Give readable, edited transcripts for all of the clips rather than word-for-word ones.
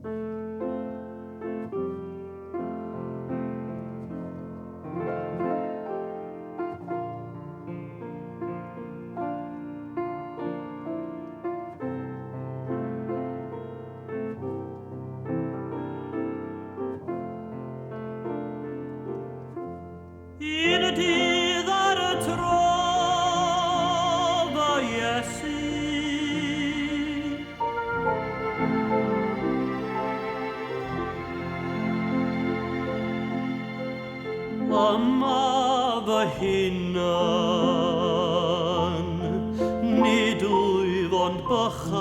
Un dydd ar y tro fy Iesu. Yma fy hunan, nid wyf ond bychan.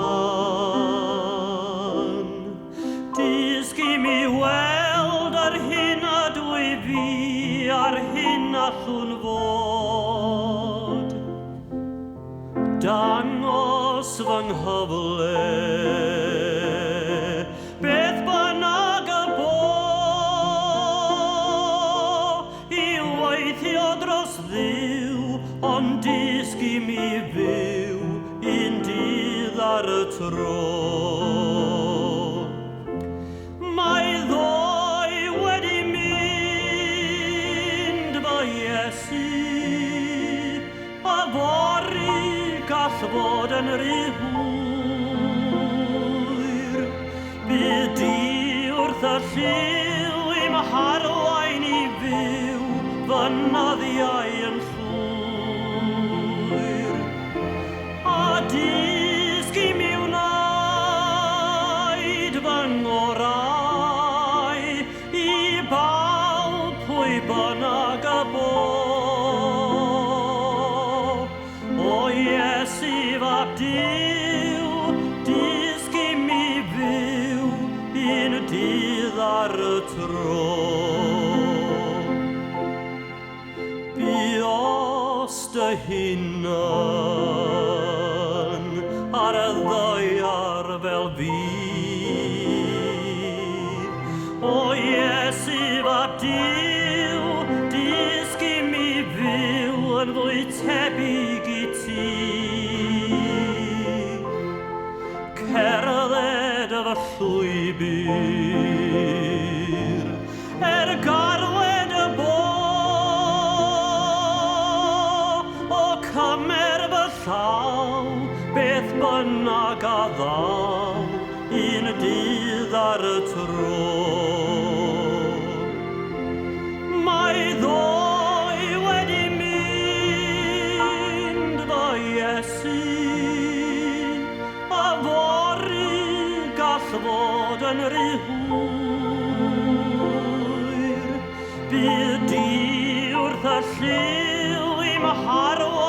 Dysgu mi weld ar hyn a dwi fi, ar hyn allwn fod. Dangos fy nghyfle, beth bynnag y bo, I weithio dros Dduw, ond dysgu mi fyw un dydd ar y tro. Mae ddoi wedi mynd fy Iesu, a fori gall fod yn rhy hwyr. Bydd di wrth y lliw i'm harwain I fyw, fy nyddiau yn llwyr. A dysgu mi wneud fy ngorau I bawb pwy bynnag y bo. O Iesu fab Duw, dysgu mi fyw un dydd ar y tro. Buos dy hunan ar y ddaear fel fi. O Iesu fab Duw, dysgu mi fyw yn fwy tebyg I ti. Cerdded fy llwybr, garwed y bo, o cymer fy llaw, beth bynnag a ddaw, un dydd ar y tro. Mae ddoi wedi mynd fy Iesu, a fori gall fod yn rhy hwyr. Bydd di wrth y lliw I'm harwain